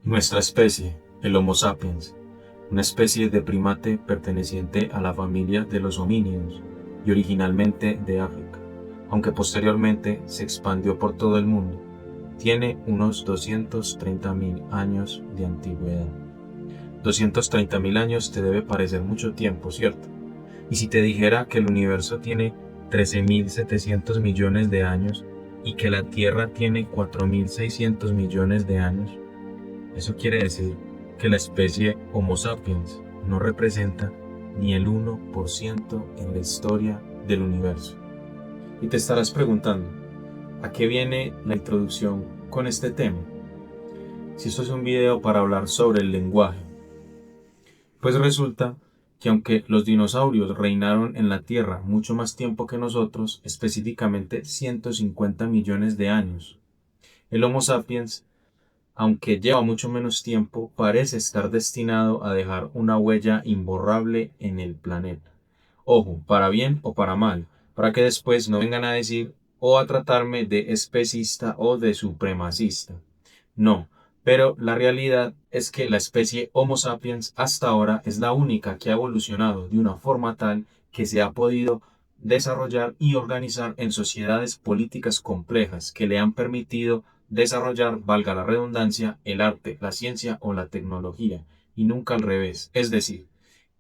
Nuestra especie, el Homo sapiens, una especie de primate perteneciente a la familia de los homínidos y originalmente de África, aunque posteriormente se expandió por todo el mundo, tiene unos 230.000 años de antigüedad. 230.000 años te debe parecer mucho tiempo, ¿cierto? Y si te dijera que el universo tiene 13.700 millones de años y que la Tierra tiene 4.600 millones de años, eso quiere decir que la especie Homo sapiens no representa ni el 1% en la historia del universo. Y te estarás preguntando, ¿a qué viene la introducción con este tema? Si esto es un video para hablar sobre el lenguaje, pues resulta que aunque los dinosaurios reinaron en la Tierra mucho más tiempo que nosotros, específicamente 150 millones de años, el Homo sapiens, aunque lleva mucho menos tiempo, parece estar destinado a dejar una huella imborrable en el planeta. Ojo, para bien o para mal, para que después no vengan a decir o a tratarme de especista o de supremacista. No, pero la realidad es que la especie Homo sapiens hasta ahora es la única que ha evolucionado de una forma tal que se ha podido desarrollar y organizar en sociedades políticas complejas que le han permitido desarrollar, valga la redundancia, el arte, la ciencia o la tecnología, y nunca al revés. Es decir,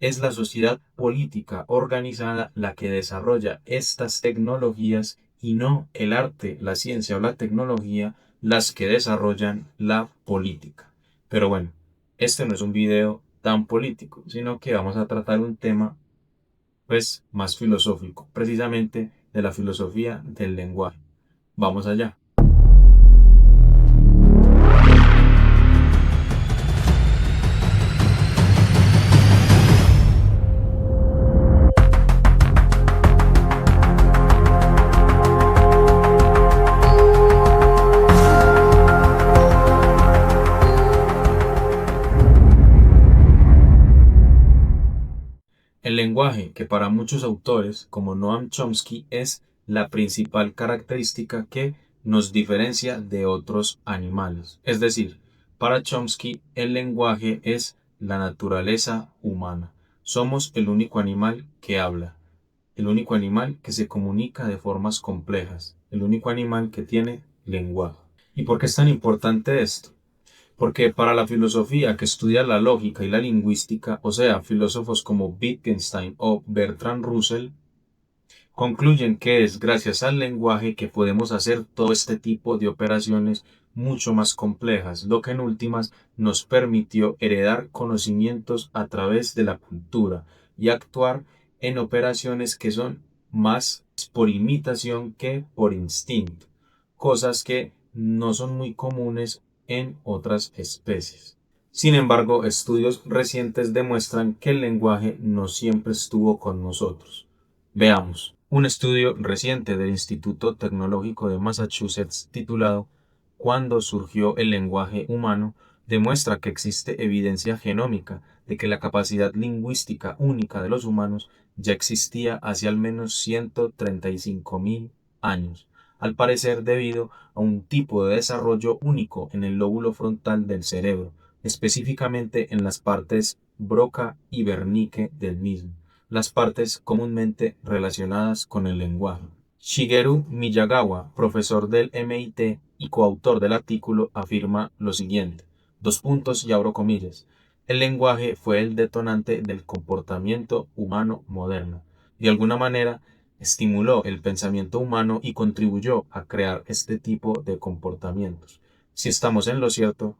es la sociedad política organizada la que desarrolla estas tecnologías y no el arte, la ciencia o la tecnología las que desarrollan la política. Pero bueno, este no es un video tan político, sino que vamos a tratar un tema pues más filosófico, precisamente de la filosofía del lenguaje. Vamos allá. El lenguaje, que para muchos autores, como Noam Chomsky, es la principal característica que nos diferencia de otros animales. Es decir, para Chomsky, el lenguaje es la naturaleza humana. Somos el único animal que habla, el único animal que se comunica de formas complejas, el único animal que tiene lenguaje. ¿Y por qué es tan importante esto? Porque para la filosofía que estudia la lógica y la lingüística, o sea, filósofos como Wittgenstein o Bertrand Russell, concluyen que es gracias al lenguaje que podemos hacer todo este tipo de operaciones mucho más complejas, lo que en últimas nos permitió heredar conocimientos a través de la cultura y actuar en operaciones que son más por imitación que por instinto, cosas que no son muy comunes en otras especies. Sin embargo, estudios recientes demuestran que el lenguaje no siempre estuvo con nosotros. Veamos. Un estudio reciente del Instituto Tecnológico de Massachusetts titulado ¿Cuándo surgió el lenguaje humano? Demuestra que existe evidencia genómica de que la capacidad lingüística única de los humanos ya existía hace al menos 135.000 años, al parecer debido a un tipo de desarrollo único en el lóbulo frontal del cerebro, específicamente en las partes Broca y Wernicke del mismo, las partes comúnmente relacionadas con el lenguaje. Shigeru Miyagawa, profesor del MIT y coautor del artículo, afirma lo siguiente, dos puntos y abro comillas, el lenguaje fue el detonante del comportamiento humano moderno. De alguna manera, estimuló el pensamiento humano y contribuyó a crear este tipo de comportamientos. Si estamos en lo cierto,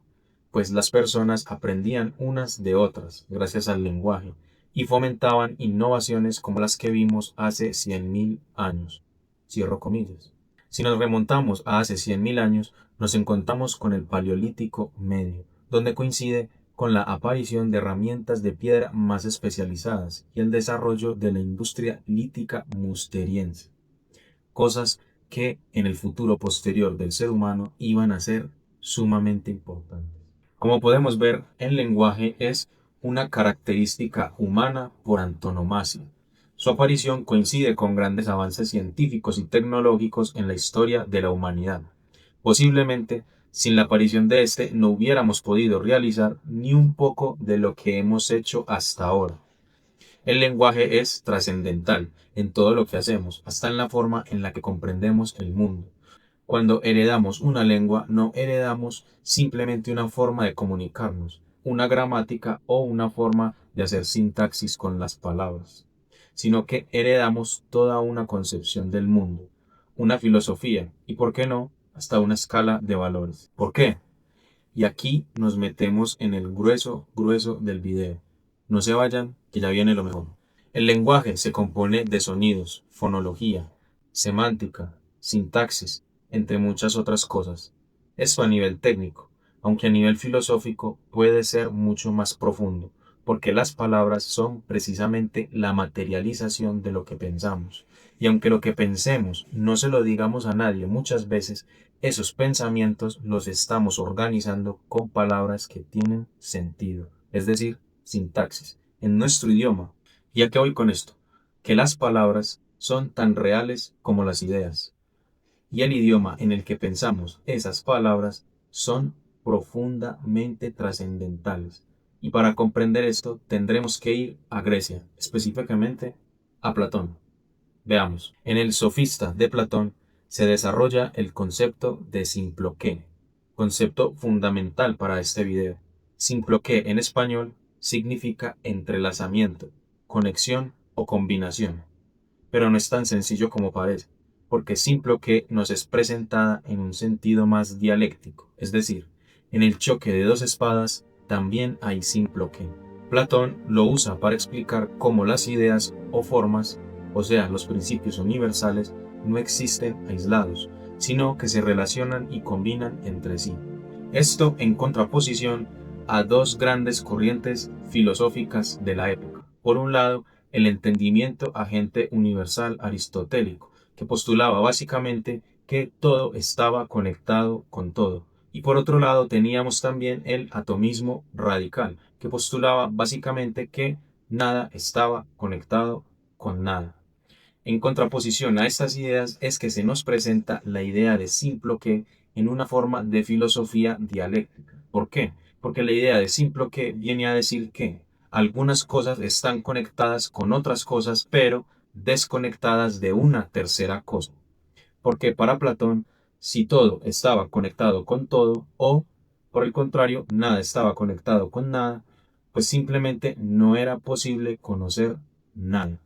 pues las personas aprendían unas de otras gracias al lenguaje y fomentaban innovaciones como las que vimos hace 100.000 años. Cierro comillas. Si nos remontamos a hace 100.000 años, nos encontramos con el Paleolítico Medio, donde coincide con la aparición de herramientas de piedra más especializadas y el desarrollo de la industria lítica musteriense, cosas que en el futuro posterior del ser humano iban a ser sumamente importantes. Como podemos ver, el lenguaje es una característica humana por antonomasia. Su aparición coincide con grandes avances científicos y tecnológicos en la historia de la humanidad. Posiblemente Sin la aparición de este no hubiéramos podido realizar ni un poco de lo que hemos hecho hasta ahora. El lenguaje es trascendental en todo lo que hacemos, hasta en la forma en la que comprendemos el mundo. Cuando heredamos una lengua, no heredamos simplemente una forma de comunicarnos, una gramática o una forma de hacer sintaxis con las palabras, sino que heredamos toda una concepción del mundo, una filosofía y, por qué no, hasta una escala de valores. ¿Por qué? Y aquí nos metemos en el grueso del video. No se vayan, que ya viene lo mejor. El lenguaje se compone de sonidos, fonología, semántica, sintaxis, entre muchas otras cosas. Eso a nivel técnico, aunque a nivel filosófico puede ser mucho más profundo, porque las palabras son precisamente la materialización de lo que pensamos. Y aunque lo que pensemos no se lo digamos a nadie muchas veces, esos pensamientos los estamos organizando con palabras que tienen sentido, es decir, sintaxis, en nuestro idioma. ¿Y a qué voy con esto? Que las palabras son tan reales como las ideas. Y el idioma en el que pensamos esas palabras son profundamente trascendentales. Y para comprender esto tendremos que ir a Grecia, específicamente a Platón. Veamos, en el Sofista de Platón se desarrolla el concepto de simploqué, concepto fundamental para este video. Simploqué en español significa entrelazamiento, conexión o combinación, pero no es tan sencillo como parece, porque simploqué nos es presentada en un sentido más dialéctico, es decir, en el choque de dos espadas también hay simploqué. Platón lo usa para explicar cómo las ideas o formas, o sea, los principios universales, no existen aislados, sino que se relacionan y combinan entre sí. Esto en contraposición a dos grandes corrientes filosóficas de la época. Por un lado, el entendimiento agente universal aristotélico, que postulaba básicamente que todo estaba conectado con todo. Y por otro lado teníamos también el atomismo radical, que postulaba básicamente que nada estaba conectado con nada. En contraposición a estas ideas es que se nos presenta la idea de simploqué en una forma de filosofía dialéctica. ¿Por qué? Porque la idea de simploqué viene a decir que algunas cosas están conectadas con otras cosas, pero desconectadas de una tercera cosa. Porque para Platón, si todo estaba conectado con todo, o por el contrario, nada estaba conectado con nada, pues simplemente no era posible conocer nada.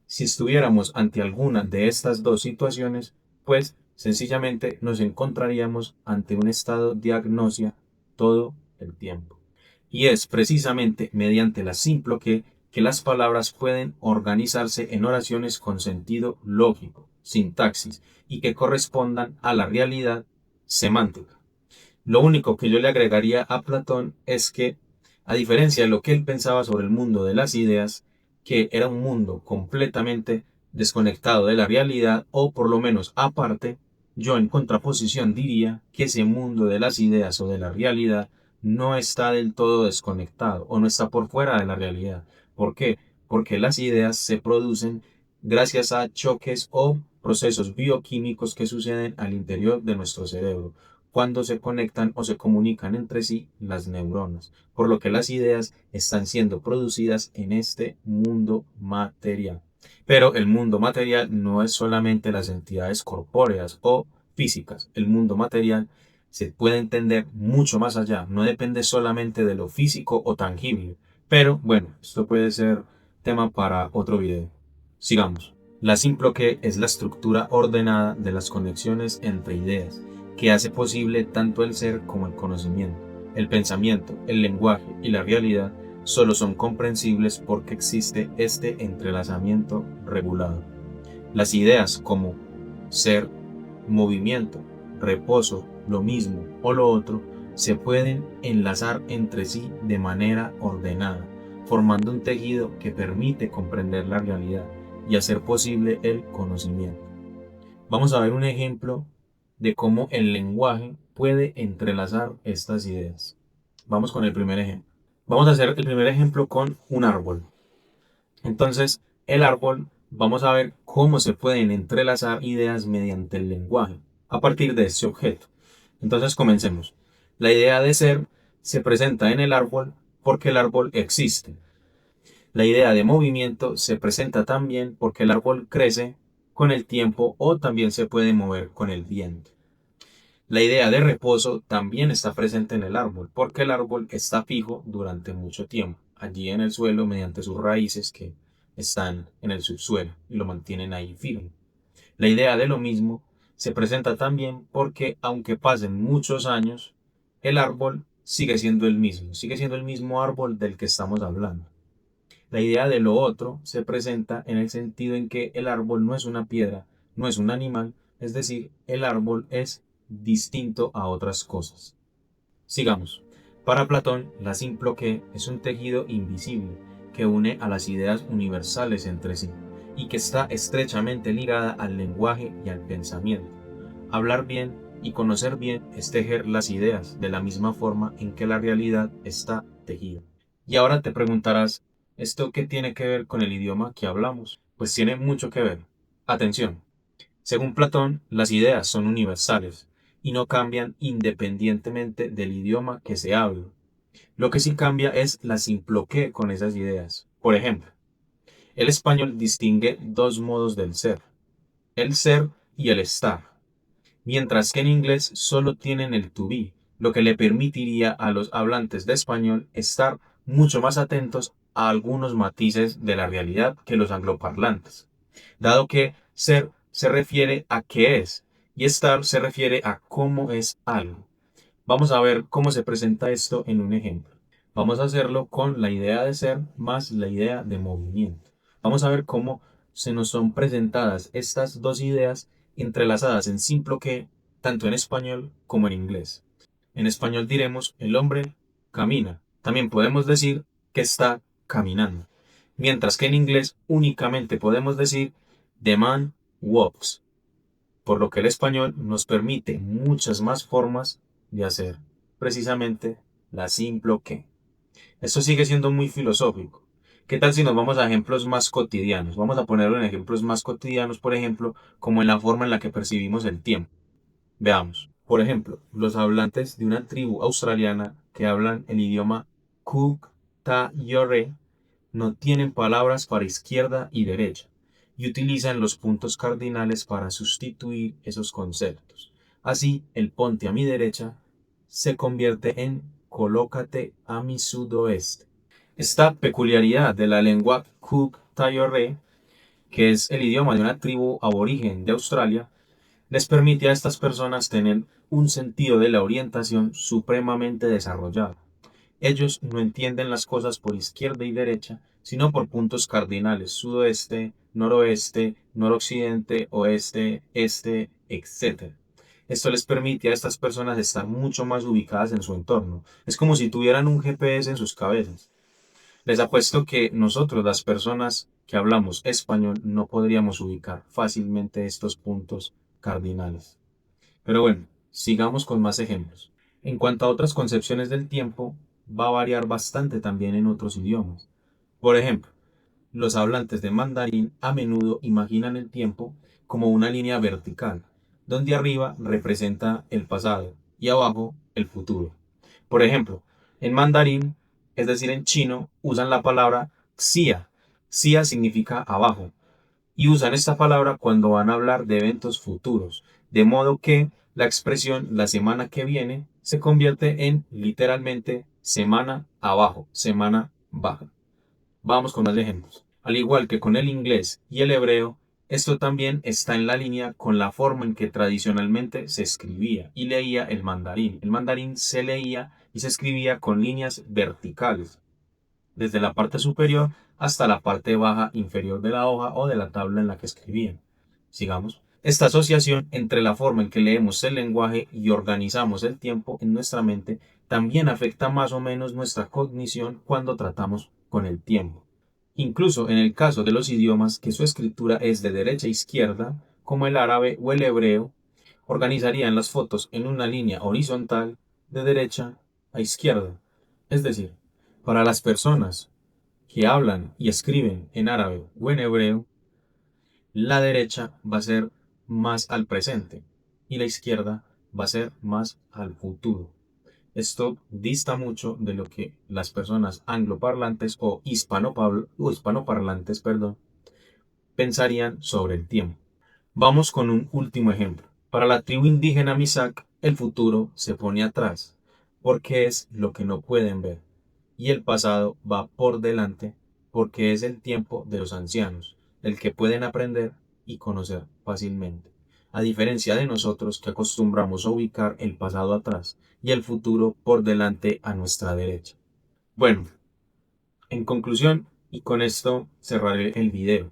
Si estuviéramos ante alguna de estas dos situaciones, pues sencillamente nos encontraríamos ante un estado de agnosia todo el tiempo. Y es precisamente mediante la simploqué que las palabras pueden organizarse en oraciones con sentido lógico, sintaxis, y que correspondan a la realidad semántica. Lo único que yo le agregaría a Platón es que, a diferencia de lo que él pensaba sobre el mundo de las ideas, que era un mundo completamente desconectado de la realidad, o por lo menos aparte, yo en contraposición diría que ese mundo de las ideas o de la realidad no está del todo desconectado o no está por fuera de la realidad. ¿Por qué? Porque las ideas se producen gracias a choques o procesos bioquímicos que suceden al interior de nuestro cerebro cuando se conectan o se comunican entre sí las neuronas, por lo que las ideas están siendo producidas en este mundo material. Pero el mundo material no es solamente las entidades corpóreas o físicas. El mundo material se puede entender mucho más allá, no depende solamente de lo físico o tangible. Pero bueno, esto puede ser tema para otro video. Sigamos. La simploqué es la estructura ordenada de las conexiones entre ideas, que hace posible tanto el ser como el conocimiento. El pensamiento, el lenguaje y la realidad solo son comprensibles porque existe este entrelazamiento regulado. Las ideas como ser, movimiento, reposo, lo mismo o lo otro, se pueden enlazar entre sí de manera ordenada, formando un tejido que permite comprender la realidad y hacer posible el conocimiento. Vamos a ver un ejemplo de cómo el lenguaje puede entrelazar estas ideas. Vamos con el primer ejemplo. Vamos a hacer el primer ejemplo con un árbol. Entonces, el árbol, vamos a ver cómo se pueden entrelazar ideas mediante el lenguaje a partir de este objeto. Entonces, comencemos. La idea de ser se presenta en el árbol porque el árbol existe. La idea de movimiento se presenta también porque el árbol crece con el tiempo o también se puede mover con el viento. La idea de reposo también está presente en el árbol porque el árbol está fijo durante mucho tiempo, allí en el suelo mediante sus raíces que están en el subsuelo y lo mantienen ahí firme. La idea de lo mismo se presenta también porque aunque pasen muchos años, el árbol sigue siendo el mismo árbol del que estamos hablando. La idea de lo otro se presenta en el sentido en que el árbol no es una piedra, no es un animal, es decir, el árbol es distinto a otras cosas. Sigamos. Para Platón, la simploqué es un tejido invisible que une a las ideas universales entre sí y que está estrechamente ligada al lenguaje y al pensamiento. Hablar bien y conocer bien es tejer las ideas de la misma forma en que la realidad está tejida. Y ahora te preguntarás, ¿esto qué tiene que ver con el idioma que hablamos? Pues tiene mucho que ver. Atención, según Platón, las ideas son universales y no cambian independientemente del idioma que se hable. Lo que sí cambia es la simploqué con esas ideas. Por ejemplo, el español distingue dos modos del ser y el estar, mientras que en inglés solo tienen el to be, lo que le permitiría a los hablantes de español estar mucho más atentos a algunos matices de la realidad que los angloparlantes, dado que ser se refiere a qué es y estar se refiere a cómo es algo. Vamos a ver cómo se presenta esto en un ejemplo. Vamos a hacerlo con la idea de ser más la idea de movimiento. Vamos a ver cómo se nos son presentadas estas dos ideas entrelazadas en simple que tanto en español como en inglés. En español diremos el hombre camina. También podemos decir que está caminando. Mientras que en inglés únicamente podemos decir the man walks, por lo que el español nos permite muchas más formas de hacer precisamente la simple que. Esto sigue siendo muy filosófico. ¿Qué tal si nos vamos a ejemplos más cotidianos? Vamos a ponerlo en ejemplos más cotidianos, por ejemplo, como en la forma en la que percibimos el tiempo. Veamos. Por ejemplo, los hablantes de una tribu australiana que hablan el idioma Cook-ta-Yore no tienen palabras para izquierda y derecha y utilizan los puntos cardinales para sustituir esos conceptos. Así, el ponte a mi derecha se convierte en colócate a mi sudoeste. Esta peculiaridad de la lengua Cook-ta-Yore, que es el idioma de una tribu aborigen de Australia, les permite a estas personas tener un sentido de la orientación supremamente desarrollado. Ellos no entienden las cosas por izquierda y derecha, sino por puntos cardinales, sudoeste, noroeste, noroccidente, oeste, este, etc. Esto les permite a estas personas estar mucho más ubicadas en su entorno. Es como si tuvieran un GPS en sus cabezas. Les apuesto que nosotros, las personas que hablamos español, no podríamos ubicar fácilmente estos puntos cardinales. Pero bueno, sigamos con más ejemplos. En cuanto a otras concepciones del tiempo, va a variar bastante también en otros idiomas. Por ejemplo, los hablantes de mandarín a menudo imaginan el tiempo como una línea vertical, donde arriba representa el pasado y abajo el futuro. Por ejemplo, en mandarín, es decir, en chino, usan la palabra xia. Xia significa abajo, y usan esta palabra cuando van a hablar de eventos futuros, de modo que la expresión la semana que viene se convierte en literalmente semana abajo, semana baja. Vamos con más ejemplos. Al igual que con el inglés y el hebreo, esto también está en la línea con la forma en que tradicionalmente se escribía y leía el mandarín. El mandarín se leía y se escribía con líneas verticales, desde la parte superior hasta la parte baja inferior de la hoja o de la tabla en la que escribían. Sigamos. Esta asociación entre la forma en que leemos el lenguaje y organizamos el tiempo en nuestra mente también afecta más o menos nuestra cognición cuando tratamos con el tiempo. Incluso en el caso de los idiomas que su escritura es de derecha a izquierda, como el árabe o el hebreo, organizarían las fotos en una línea horizontal de derecha a izquierda. Es decir, para las personas que hablan y escriben en árabe o en hebreo, la derecha va a ser más al presente y la izquierda va a ser más al futuro. Esto dista mucho de lo que las personas angloparlantes o hispanoparlantes, perdón, pensarían sobre el tiempo. Vamos con un último ejemplo. Para la tribu indígena Misak, el futuro se pone atrás, porque es lo que no pueden ver, y el pasado va por delante, porque es el tiempo de los ancianos, el que pueden aprender y conocer fácilmente, a diferencia de nosotros que acostumbramos a ubicar el pasado atrás y el futuro por delante a nuestra derecha. Bueno, en conclusión, y con esto cerraré el video.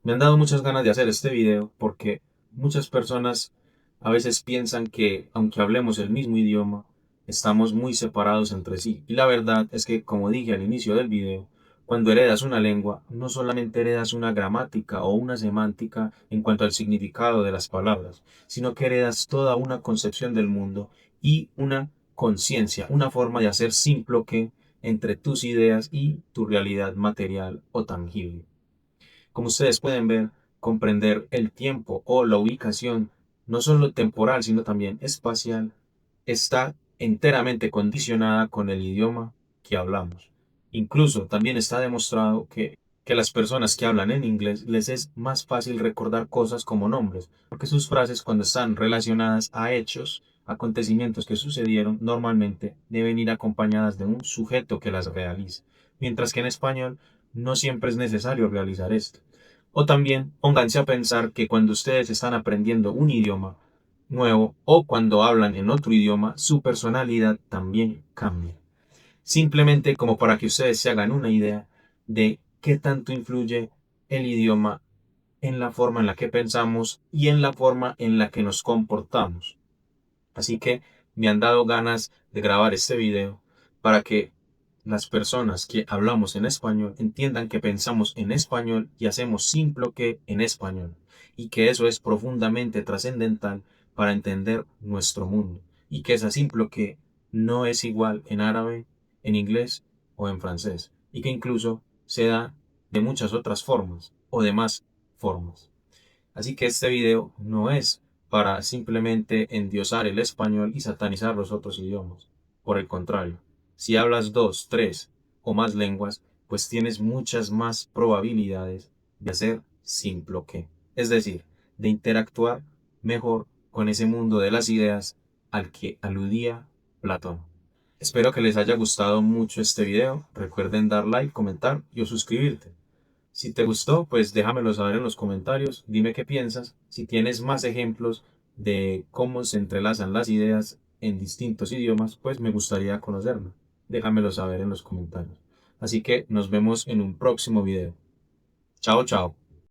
Me han dado muchas ganas de hacer este video porque muchas personas a veces piensan que aunque hablemos el mismo idioma, estamos muy separados entre sí. Y la verdad es que, como dije al inicio del video, cuando heredas una lengua, no solamente heredas una gramática o una semántica en cuanto al significado de las palabras, sino que heredas toda una concepción del mundo y una conciencia, una forma de hacer simple que entre tus ideas y tu realidad material o tangible. Como ustedes pueden ver, comprender el tiempo o la ubicación, no solo temporal, sino también espacial, está enteramente condicionada con el idioma que hablamos. Incluso también está demostrado que las personas que hablan en inglés les es más fácil recordar cosas como nombres, porque sus frases cuando están relacionadas a hechos, acontecimientos que sucedieron, normalmente deben ir acompañadas de un sujeto que las realice, mientras que en español no siempre es necesario realizar esto. O también pónganse a pensar que cuando ustedes están aprendiendo un idioma nuevo o cuando hablan en otro idioma, su personalidad también cambia. Simplemente como para que ustedes se hagan una idea de qué tanto influye el idioma en la forma en la que pensamos y en la forma en la que nos comportamos. Así que me han dado ganas de grabar este video para que las personas que hablamos en español entiendan que pensamos en español y hacemos simple que en español, y que eso es profundamente trascendental para entender nuestro mundo, y que esa simple que no es igual en árabe, en inglés o en francés, y que incluso se da de muchas otras formas o de más formas. Así que este video no es para simplemente endiosar el español y satanizar los otros idiomas. Por el contrario, si hablas dos, tres o más lenguas, pues tienes muchas más probabilidades de hacer simple que, es decir, de interactuar mejor con ese mundo de las ideas al que aludía Platón. Espero que les haya gustado mucho este video. Recuerden dar like, comentar y o suscribirte. Si te gustó, pues déjamelo saber en los comentarios, dime qué piensas. Si tienes más ejemplos de cómo se entrelazan las ideas en distintos idiomas, pues me gustaría conocerlo. Déjamelo saber en los comentarios. Así que nos vemos en un próximo video. Chao, chao.